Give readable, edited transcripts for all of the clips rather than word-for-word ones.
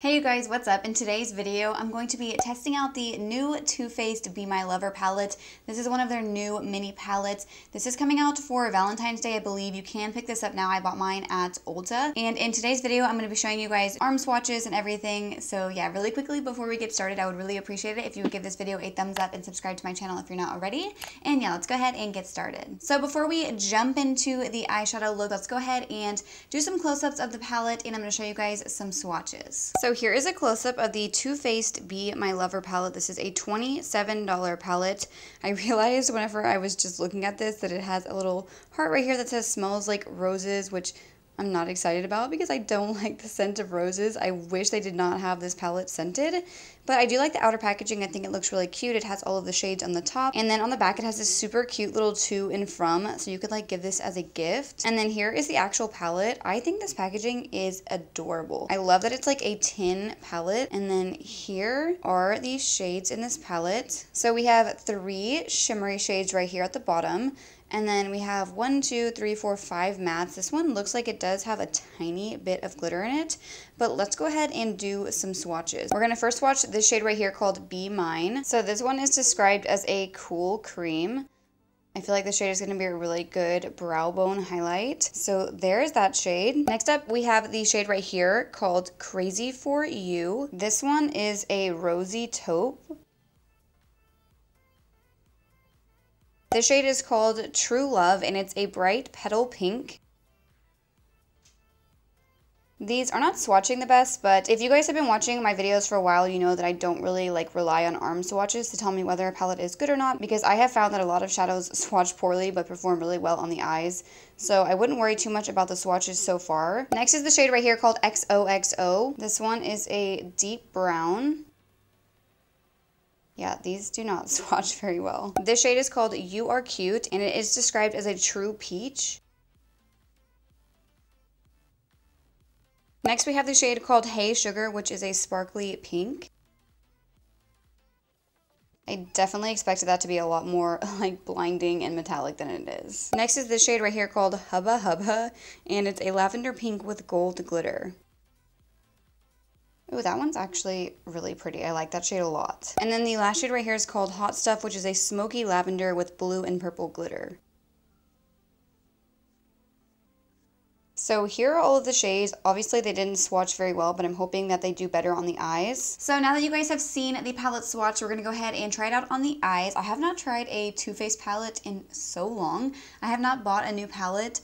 Hey you guys, what's up? In today's video, I'm going to be testing out the new Too Faced Be My Lover palette. This is one of their new mini palettes. This is coming out for Valentine's Day, I believe. You can pick this up now. I bought mine at Ulta. And in today's video, I'm going to be showing you guys arm swatches and everything. So yeah, really quickly before we get started, I would really appreciate it if you would give this video a thumbs up and subscribe to my channel if you're not already. And yeah, let's go ahead and get started. So before we jump into the eyeshadow look, let's go ahead and do some close-ups of the palette, and I'm going to show you guys some swatches. So here is a close-up of the Too Faced Be My Lover palette. This is a $27 palette. I realized whenever I was just looking at this that it has a little heart right here that says smells like roses, which I'm not excited about because I don't like the scent of roses. I wish they did not have this palette scented, but I do like the outer packaging. I think it looks really cute. It has all of the shades on the top, and then on the back it has this super cute little to and from, so you could like give this as a gift. And then here is the actual palette. I think this packaging is adorable. I love that it's like a tin palette, and then here are these shades in this palette. So we have 3 shimmery shades right here at the bottom. And then we have 1, 2, 3, 4, 5 mattes. This one looks like it does have a tiny bit of glitter in it, but let's go ahead and do some swatches. We're gonna first swatch this shade right here called Be Mine. So this one is described as a cool cream. I feel like this shade is going to be a really good brow bone highlight. So there's that shade. Next up, we have the shade right here called Crazy For You. This one is a rosy taupe. This shade is called True Love, and it's a bright petal pink. These are not swatching the best, but if you guys have been watching my videos for a while, you know that I don't really rely on arm swatches to tell me whether a palette is good or not, because I have found that a lot of shadows swatch poorly but perform really well on the eyes. So I wouldn't worry too much about the swatches so far. Next is the shade right here called XOXO. This one is a deep brown. Yeah, these do not swatch very well. This shade is called You Are Cute, and it is described as a true peach. Next we have the shade called Hey Sugar, which is a sparkly pink. I definitely expected that to be a lot more blinding and metallic than it is. Next is this shade right here called Hubba Hubba, and it's a lavender pink with gold glitter. Oh, that one's actually really pretty. I like that shade a lot. And then the last shade right here is called Hot Stuff, which is a smoky lavender with blue and purple glitter. So here are all of the shades. Obviously they didn't swatch very well, but I'm hoping that they do better on the eyes. So now that you guys have seen the palette swatch, we're gonna go ahead and try it out on the eyes. I have not tried a Too Faced palette in so long. I have not bought a new palette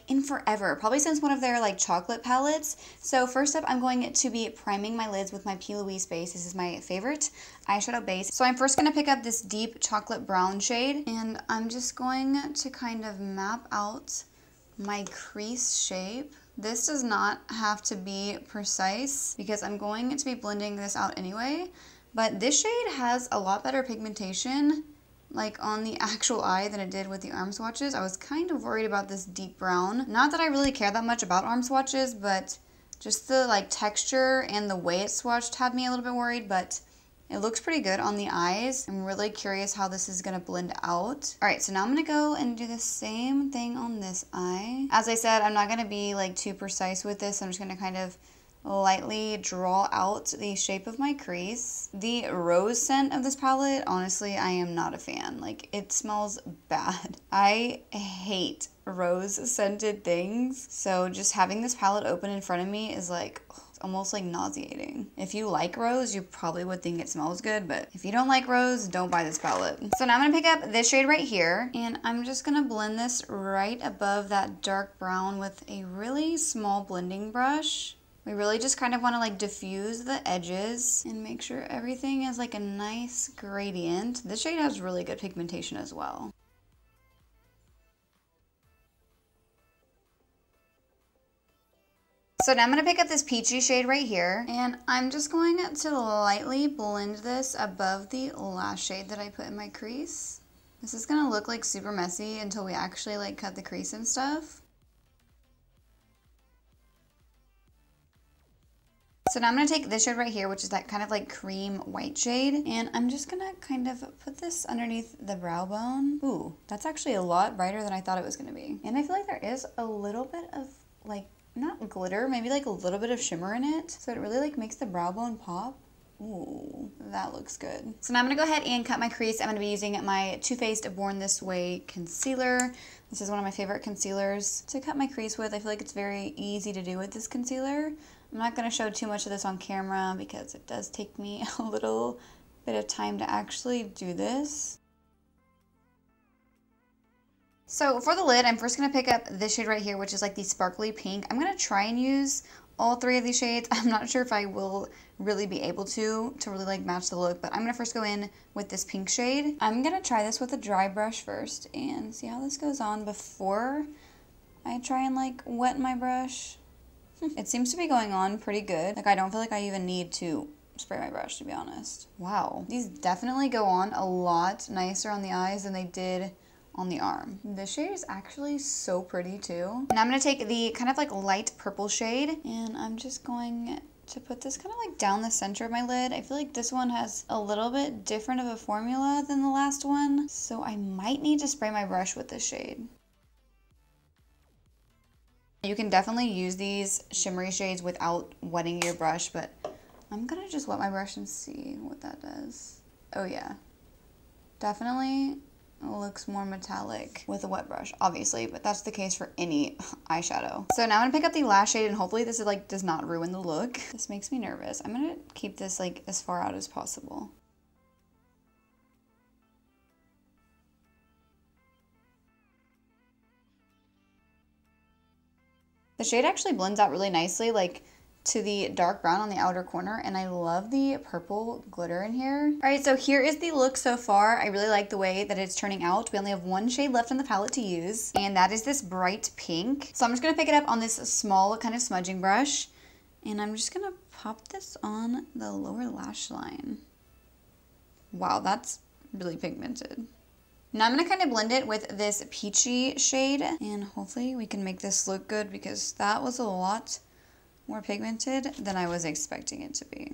in forever, probably since one of their chocolate palettes. So first up, I'm going to be priming my lids with my P. Louise base. This is my favorite eyeshadow base. So I'm first gonna pick up this deep chocolate brown shade, and I'm just going to kind of map out my crease shape. This does not have to be precise because I'm going to be blending this out anyway, but this shade has a lot better pigmentation on the actual eye than it did with the arm swatches. I was kind of worried about this deep brown. Not that I really care that much about arm swatches, but just the texture and the way it swatched had me a little bit worried, but it looks pretty good on the eyes. I'm really curious how this is gonna blend out. All right, so now I'm gonna go and do the same thing on this eye. As I said, I'm not gonna be too precise with this. I'm just gonna kind of lightly draw out the shape of my crease. The rose scent of this palette, honestly, I am not a fan. It smells bad. I hate rose scented things. So just having this palette open in front of me is almost nauseating. If you like rose, you probably would think it smells good, but if you don't like rose, don't buy this palette. So now I'm gonna pick up this shade right here, and I'm just gonna blend this right above that dark brown with a really small blending brush. We really just kind of want to diffuse the edges and make sure everything is a nice gradient. This shade has really good pigmentation as well. So now I'm going to pick up this peachy shade right here, and I'm just going to lightly blend this above the last shade that I put in my crease. This is going to look super messy until we actually cut the crease and stuff. So now I'm going to take this shade right here, which is that kind of cream white shade, and I'm just going to kind of put this underneath the brow bone. Ooh, that's actually a lot brighter than I thought it was going to be. And I feel like there is a little bit of not glitter, maybe like a little bit of shimmer in it. So it really like makes the brow bone pop. Ooh, that looks good. So now I'm gonna go ahead and cut my crease. I'm gonna be using my Too Faced Born This Way concealer. This is one of my favorite concealers to cut my crease with. I feel like it's very easy to do with this concealer. I'm not gonna show too much of this on camera because it does take me a little bit of time to actually do this. So for the lid, I'm first going to pick up this shade right here, which is like the sparkly pink. I'm going to try and use all three of these shades. I'm not sure if I will really be able to really like match the look, but I'm going to first go in with this pink shade. I'm going to try this with a dry brush first and see how this goes on before I try and like wet my brush. It seems to be going on pretty good. Like I don't feel like I even need to spray my brush, to be honest. Wow, these definitely go on a lot nicer on the eyes than they did on the arm. This shade is actually so pretty too. Now I'm going to take the kind of like light purple shade and I'm just going to put this kind of like down the center of my lid. I feel like this one has a little bit different of a formula than the last one, so I might need to spray my brush with this shade. You can definitely use these shimmery shades without wetting your brush, but I'm gonna just wet my brush and see what that does. Oh yeah, definitely looks more metallic with a wet brush, obviously, but that's the case for any eyeshadow. So now I'm gonna pick up the lash shade and hopefully this like does not ruin the look. This makes me nervous. I'm gonna keep this like as far out as possible. The shade actually blends out really nicely, like to the dark brown on the outer corner, and I love the purple glitter in here. All right, so here is the look so far. I really like the way that it's turning out. We only have one shade left on the palette to use, and that is this bright pink. So I'm just gonna pick it up on this small kind of smudging brush, and I'm just gonna pop this on the lower lash line. Wow, that's really pigmented. Now I'm gonna kind of blend it with this peachy shade, and hopefully we can make this look good because that was a lot more pigmented than I was expecting it to be.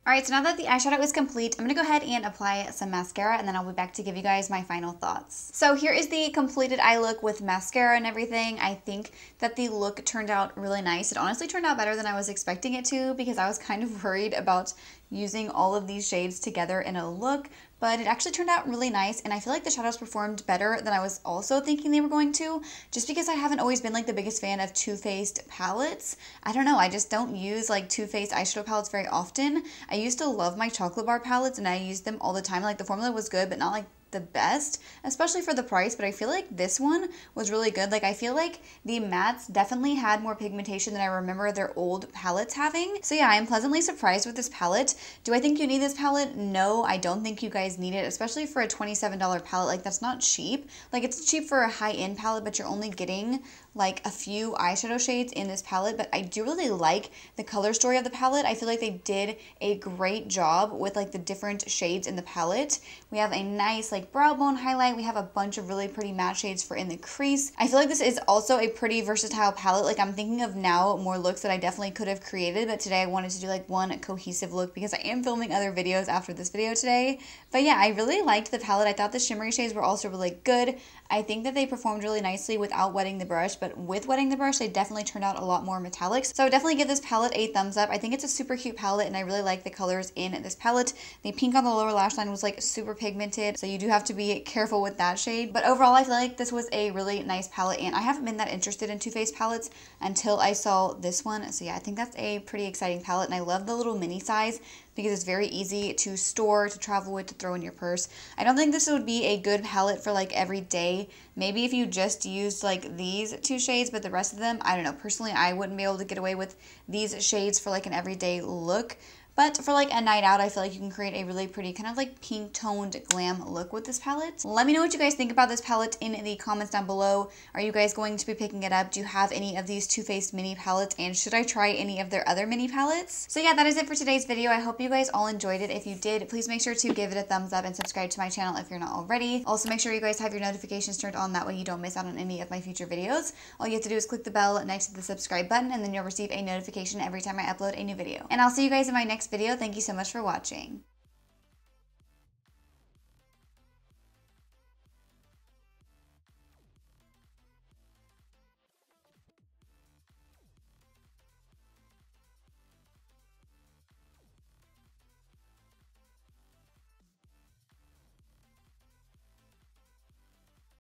Alright, so now that the eyeshadow is complete, I'm going to go ahead and apply some mascara and then I'll be back to give you guys my final thoughts. So here is the completed eye look with mascara and everything. I think that the look turned out really nice. It honestly turned out better than I was expecting it to because I was kind of worried about using all of these shades together in a look, but it actually turned out really nice and I feel like the shadows performed better than I was also thinking they were going to, just because I haven't always been like the biggest fan of Too Faced palettes. I don't know, I just don't use like Too Faced eyeshadow palettes very often. I used to love my chocolate bar palettes and I used them all the time. Like the formula was good, but not like the best, especially for the price, but I feel like this one was really good. Like I feel like the mattes definitely had more pigmentation than I remember their old palettes having. So yeah, I'm pleasantly surprised with this palette. Do I think you need this palette? No, I don't think you guys need it, especially for a $27 palette. Like that's not cheap. Like it's cheap for a high-end palette, but you're only getting like a few eyeshadow shades in this palette, but I do really like the color story of the palette. I feel like they did a great job with like the different shades in the palette. We have a nice like brow bone highlight. We have a bunch of really pretty matte shades for in the crease. I feel like this is also a pretty versatile palette. Like I'm thinking of now more looks that I definitely could have created, but today I wanted to do like one cohesive look because I am filming other videos after this video today. But yeah, I really liked the palette. I thought the shimmery shades were also really good. I think that they performed really nicely without wetting the brush, but with wetting the brush, they definitely turned out a lot more metallics. So I would definitely give this palette a thumbs up. I think it's a super cute palette and I really like the colors in this palette. The pink on the lower lash line was like super pigmented, so you do have to be careful with that shade. But overall, I feel like this was a really nice palette and I haven't been that interested in Too Faced palettes until I saw this one. So yeah, I think that's a pretty exciting palette and I love the little mini size because it's very easy to store, to travel with, to throw in your purse. I don't think this would be a good palette for like every day. Maybe if you just used like these two shades, but the rest of them, I don't know. Personally, I wouldn't be able to get away with these shades for like an everyday look. But for like a night out, I feel like you can create a really pretty kind of like pink toned glam look with this palette. Let me know what you guys think about this palette in the comments down below. Are you guys going to be picking it up? Do you have any of these Too Faced mini palettes? And should I try any of their other mini palettes? So yeah, that is it for today's video. I hope you guys all enjoyed it. If you did, please make sure to give it a thumbs up and subscribe to my channel if you're not already. Also, make sure you guys have your notifications turned on. That way you don't miss out on any of my future videos. All you have to do is click the bell next to the subscribe button and then you'll receive a notification every time I upload a new video. And I'll see you guys in my next video. Thank you so much for watching.